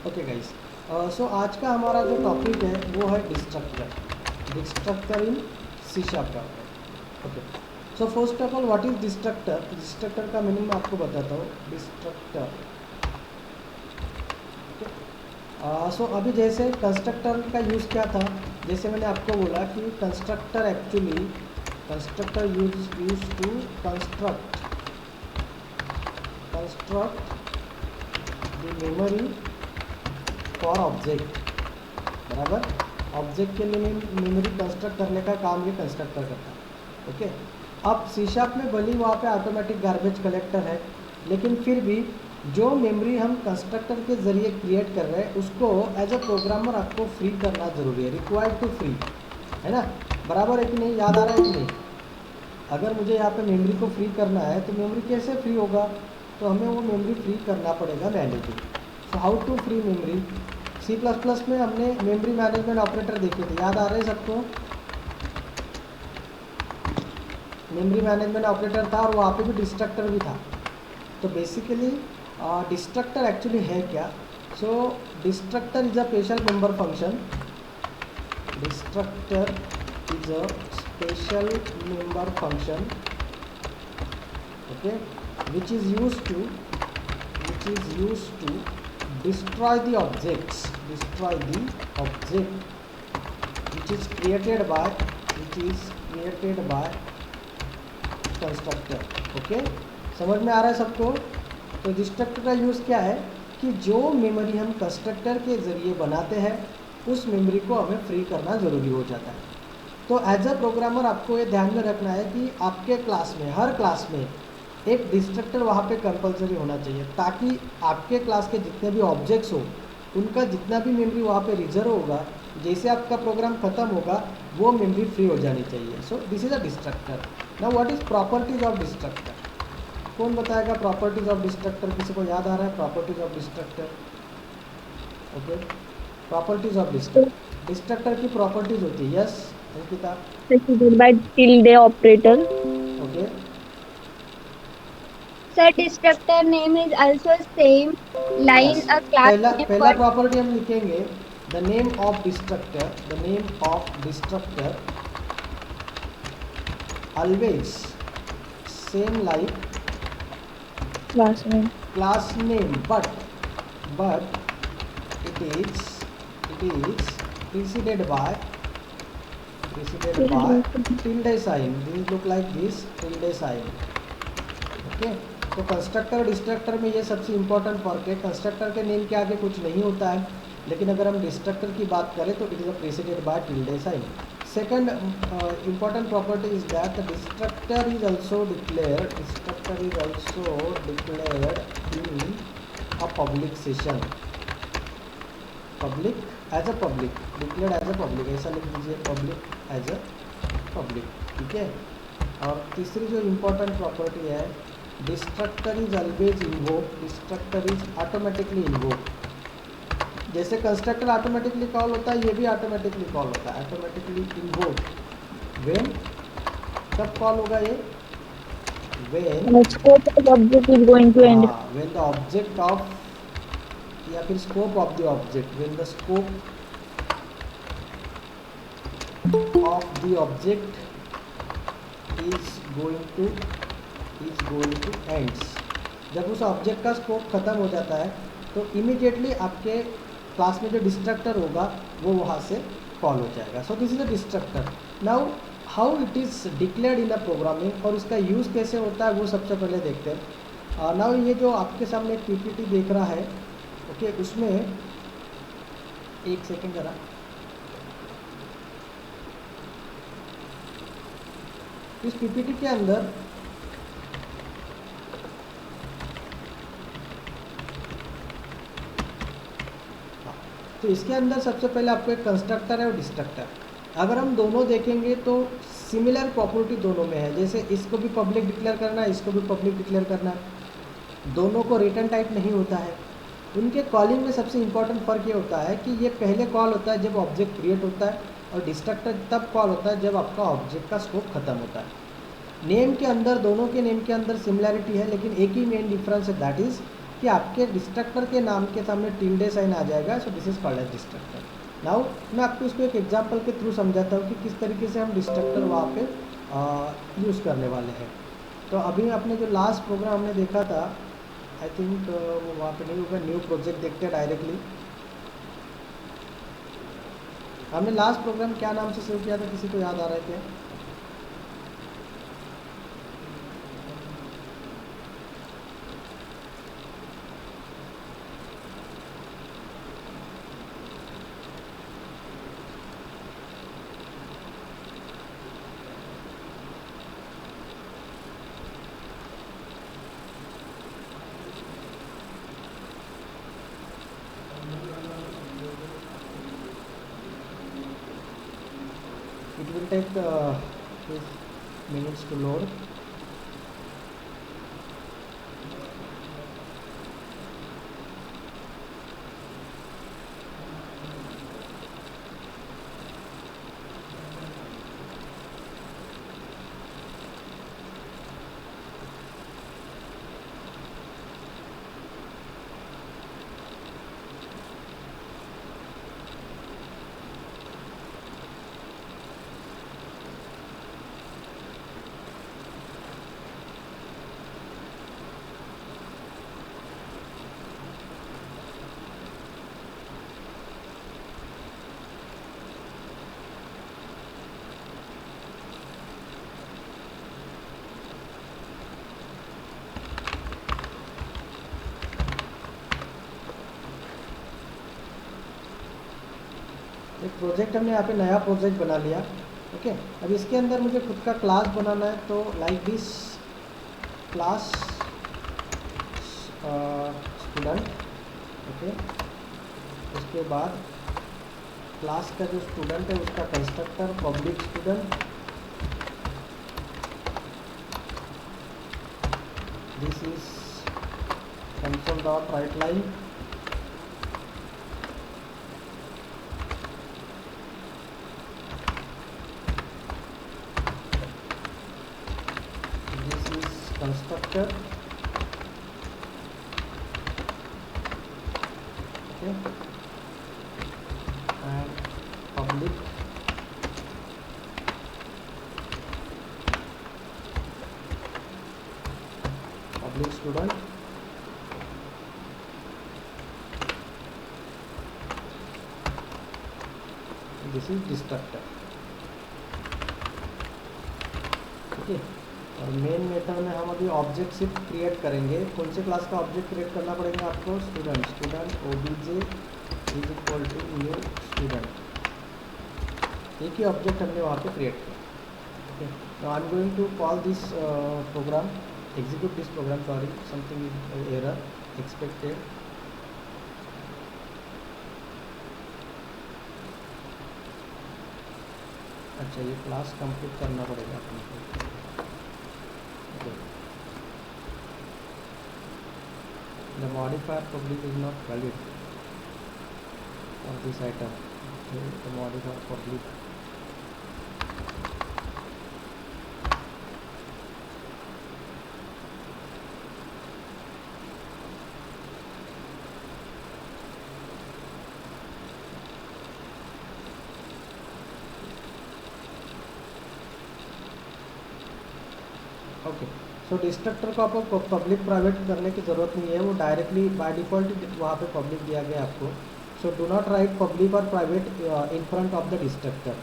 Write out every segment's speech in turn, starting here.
Okay guys, सो आज का हमारा जो टॉपिक है वो है डिस्ट्रक्टर इन सी शार्प का। Okay, so first of all what is destructor. Destructor का मीनिंग मैं आपको बताता हूँ। डिस्ट्रक्टर, सो अभी जैसे कंस्ट्रक्टर का यूज़ क्या था, जैसे मैंने आपको बोला कि constructor use to construct the memory for object. बराबर, ऑब्जेक्ट के लिए मेमोरी कंस्ट्रक्ट करने का काम ये कंस्ट्रक्टर करता है। ओके, अब सी शार्प में भले वहाँ पे ऑटोमेटिक गार्बेज कलेक्टर है, लेकिन फिर भी जो मेमोरी हम कंस्ट्रक्टर के ज़रिए क्रिएट कर रहे हैं उसको एज अ प्रोग्रामर आपको फ्री करना ज़रूरी है, रिक्वायर्ड टू फ्री, है ना। बराबर है कि नहीं, याद आ रहा है कि नहीं। अगर मुझे यहाँ पे मेमोरी को फ्री करना है तो मेमोरी कैसे फ्री होगा, तो हमें वो मेमोरी फ्री करना पड़ेगा manually. So how to free memory. C plus plus में हमने मेमोरी मैनेजमेंट ऑपरेटर देखे थे, याद आ रहे हैं सबको। मेमोरी मैनेजमेंट ऑपरेटर था और वहाँ पे भी डिस्ट्रक्टर भी था। तो बेसिकली डिस्ट्रक्टर एक्चुअली है क्या। So destructor is a special member function. Destructor is a special member function, okay, which is used to destroy the object which is created by constructor. Okay, समझ में आ रहा है सबको। तो डिस्ट्रक्टर का use क्या है कि जो मेमोरी हम कंस्ट्रक्टर के ज़रिए बनाते हैं उस मेमोरी को हमें फ्री करना ज़रूरी हो जाता है। तो एज अ प्रोग्रामर आपको ये ध्यान में रखना है कि आपके क्लास में, हर क्लास में एक डिस्ट्रक्टर वहाँ पे कंपलसरी होना चाहिए, ताकि आपके क्लास के जितने भी ऑब्जेक्ट्स हो उनका जितना भी मेमोरी वहाँ पे रिजर्व होगा, जैसे आपका प्रोग्राम ख़त्म होगा वो मेमोरी फ्री हो जानी चाहिए। So this is a destructor. Now what is properties of destructor. कौन बताएगा प्रॉपर्टीज ऑफ डिस्ट्रक्टर, किसी को याद आ रहा है properties of destructor. Okay, properties of destructor की प्रॉपर्टीज होती है। Yes Ankita. Preceded by tilde operator. Okay, Sir, destructor name is also same line yes, a class पहला name पहला but प्रॉपर्टी हम लिखेंगे the name of destructor always same like Class name. Class name, but it is preceded by tilde sign। These look like this tilde sign। Okay, तो constructor और destructor में ये सबसे important फर्क है। कंस्ट्रक्टर के नेम के आगे कुछ नहीं होता है, लेकिन अगर हम डिस्ट्रक्टर की बात करें तो it is a preceded by tilde sign. Second important property is that the destructor is also declared in a public section. Public as a public, declared as a public, ऐसा लिख दीजिए, पब्लिक एज अ पब्लिक। ठीक है। और तीसरी जो important property है, destructor is always invoke, destructor is automatically invoke. जैसे कंस्ट्रक्टर ऑटोमेटिकली कॉल होता है, ये भी ऑटोमेटिकली कॉल होता है, ऑटोमेटिकली इन्वोक। व्हेन, कब कॉल होगा ये, when, The scope of object is going to end. हाँ, व्हेन द ऑब्जेक्ट ऑफ, या फिर scope of the object, when the scope of the object is going two ends. जब उस object का scope ख़त्म हो जाता है तो इमीडिएटली आपके क्लास में जो डिस्ट्रक्टर होगा वो वहाँ से कॉल हो जाएगा। So this is a destructor. Now how it is declared in a programming, और इसका यूज़ कैसे होता है वो सबसे पहले देखते हैं। नाउ ये जो आपके सामने एक पीपीटी देख रहा है, ओके, उसमें एक सेकेंड ज़रा, इस पीपीटी के अंदर तो इसके अंदर सबसे पहले आपको एक कंस्ट्रक्टर है और डिस्ट्रक्टर। अगर हम दोनों देखेंगे तो सिमिलर प्रॉपर्टी दोनों में है। जैसे इसको भी पब्लिक डिक्लेयर करना है, इसको भी पब्लिक डिक्लेयर करना है, दोनों को रिटर्न टाइप नहीं होता है। उनके कॉलिंग में सबसे इंपॉर्टेंट फ़र्क ये होता है कि ये पहले कॉल होता है जब ऑब्जेक्ट क्रिएट होता है, और डिस्ट्रक्टर तब कॉल होता है जब आपका ऑब्जेक्ट का स्कोप ख़त्म होता है। नेम के अंदर, दोनों के नेम के अंदर सिमिलैरिटी है, लेकिन एक ही मेन डिफरेंस है, दैट इज़ कि आपके डिस्ट्रक्टर के नाम के सामने टिल्डे साइन आ जाएगा, so this is called as destructor. Now मैं आपको इसको एक एग्जांपल के थ्रू समझाता हूँ कि किस तरीके से हम डिस्ट्रक्टर वहाँ पे यूज़ करने वाले हैं। तो अभी आपने जो लास्ट प्रोग्राम हमने देखा था, आई थिंक वो वहाँ पे नहीं होगा, न्यू प्रोजेक्ट देखते हैं डायरेक्टली। हमने लास्ट प्रोग्राम क्या नाम से सेव किया था, किसी को याद आ रहा है क्या? It will take few minutes to load. एक प्रोजेक्ट हमने यहाँ पे नया प्रोजेक्ट बना लिया। ओके, अब इसके अंदर मुझे खुद का क्लास बनाना है, तो like this class student. Okay, उसके बाद क्लास का जो स्टूडेंट है उसका constructor public student, this is console dot right line, constructor, okay, and public student, this is destructor। okay, और मेन मेथड में हम अभी ऑब्जेक्ट सिर्फ क्रिएट करेंगे। कौन से क्लास का ऑब्जेक्ट क्रिएट करना पड़ेगा आपको? Student. Student obj is equal to new student, एक ही ऑब्जेक्ट हमने वहाँ पे क्रिएट किया। Okay, now I am going to call this program, execute this program, sorry something is error expected. अच्छा, ये क्लास कंप्लीट करना पड़ेगा अपने को। The modifier public is not valid for this item. Okay, the modifier public okay. So destructor को आपको public private करने की ज़रूरत नहीं है, वो डायरेक्टली बाय डिफ़ॉल्ट वहाँ पे पब्लिक दिया गया आपको। So do not write public और private in front of the destructor,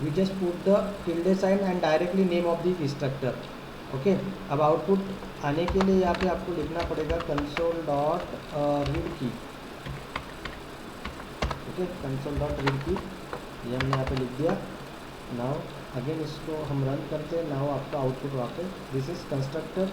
we just put the tilde sign and directly name of the destructor. Okay, अब आउटपुट आने के लिए यहाँ पे आपको लिखना पड़ेगा console dot read key. Okay, console dot read key ये हमने यहाँ पे लिख दिया। नाउ अगेन इसको हम रन करते हैं। नाउ आपका आउटपुट वहाँ पे दिस इज कंस्ट्रक्टर।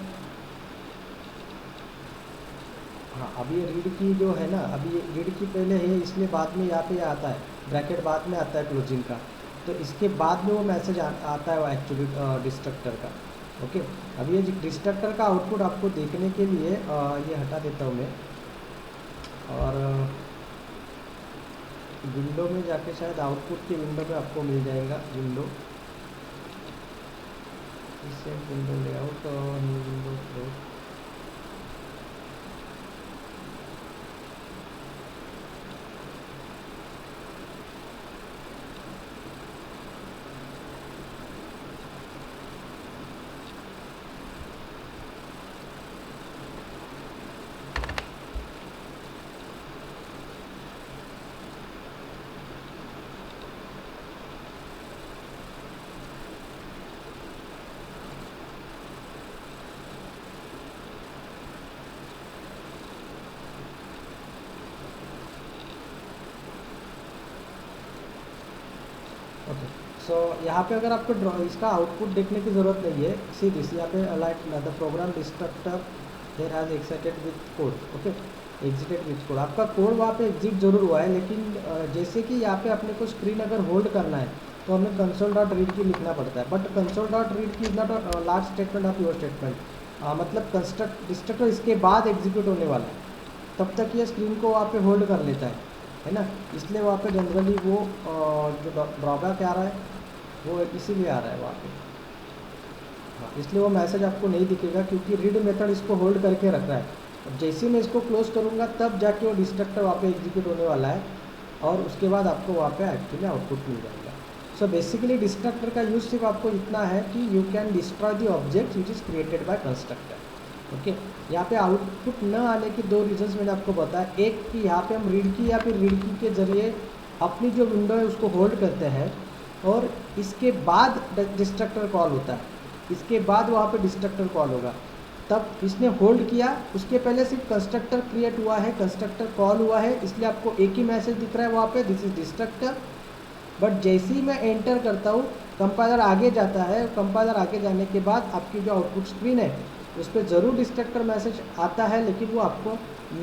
हाँ, अभी ये रीड की जो है ना, अभी ये रीड की पहले है, इसलिए बाद में यहाँ पे आता है ब्रैकेट, बाद में आता है क्लोजिंग का, तो इसके बाद में वो मैसेज आता है वो एक्चुअली डिस्ट्रक्टर का। ओके, अभी ये डिस्ट्रक्टर का आउटपुट आपको देखने के लिए ये हटा देता हूँ मैं, और विंडो में जाके शायद आउटपुट की विंडो में आपको मिल जाएगा विंडो, इससे विंडो लेआउट और न्यू विंडो क्लोज। ओके, सो यहाँ पे अगर आपको इसका आउटपुट देखने की ज़रूरत नहीं है, सी दिस, यहाँ पे like the program destructor there has exited with code, okay, exited with code, आपका कोड वहाँ पे एग्जिट जरूर हुआ है, लेकिन जैसे कि यहाँ पे अपने को स्क्रीन अगर होल्ड करना है तो हमें कंसोल डॉट रीड की लिखना पड़ता है, बट कंसोल डॉट रीड की is not last statement of your statement, मतलब डिस्ट्रक्टर इसके बाद एग्जीक्यूट होने वाला है, तब तक ये स्क्रीन को वहाँ पे होल्ड कर लेता है ना, इसलिए वहाँ पे जनरली वो जो ड्रॉबैक आ रहा है वो इसीलिए आ रहा है वहाँ पे, हाँ, इसलिए वो मैसेज आपको नहीं दिखेगा क्योंकि रीड मेथड इसको होल्ड करके रख रहा है। अब जैसे मैं इसको क्लोज करूँगा तब जाके वो डिस्ट्रक्टर वहाँ पे एग्जीक्यूट होने वाला है और उसके बाद आपको वहाँ पे एक्चुअली आउटपुट मिल जाएगा। सो बेसिकली डिस्ट्रक्टर का यूज सिर्फ आपको इतना है कि you can destroy the object which is created by constructor, okay. यहाँ पे आउटपुट न आने की दो रीजंस मैंने आपको बताया, एक कि यहाँ पे हम रीड की या फिर रीड की के ज़रिए अपनी जो विंडो है उसको होल्ड करते हैं और इसके बाद डिस्ट्रक्टर कॉल होता है, इसके बाद वहाँ पे डिस्ट्रक्टर कॉल होगा, तब इसने होल्ड किया, उसके पहले सिर्फ कंस्ट्रक्टर क्रिएट हुआ है, कंस्ट्रक्टर कॉल हुआ है, इसलिए आपको एक ही मैसेज दिख रहा है वहाँ पे, दिस इज डिस्ट्रक्टर। बट जैसे ही मैं एंटर करता हूँ कंपाइलर आगे जाता है, कंपाइलर आगे जाने के बाद आपकी जो आउटपुट स्क्रीन है उस पर ज़रूर डिस्ट्रक्टर मैसेज आता है, लेकिन वो आपको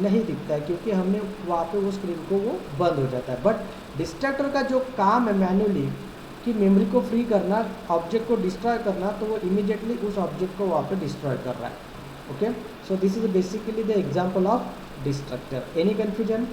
नहीं दिखता है क्योंकि हमने वहाँ पे वो स्क्रीन को वो बंद हो जाता है। बट डिस्ट्रक्टर का जो काम है मैन्युअली कि मेमोरी को फ्री करना, ऑब्जेक्ट को डिस्ट्रॉय करना, तो वो इमीडिएटली उस ऑब्जेक्ट को वहाँ पे डिस्ट्रॉय कर रहा है, okay. So this is basically the example of destructor. Any confusion?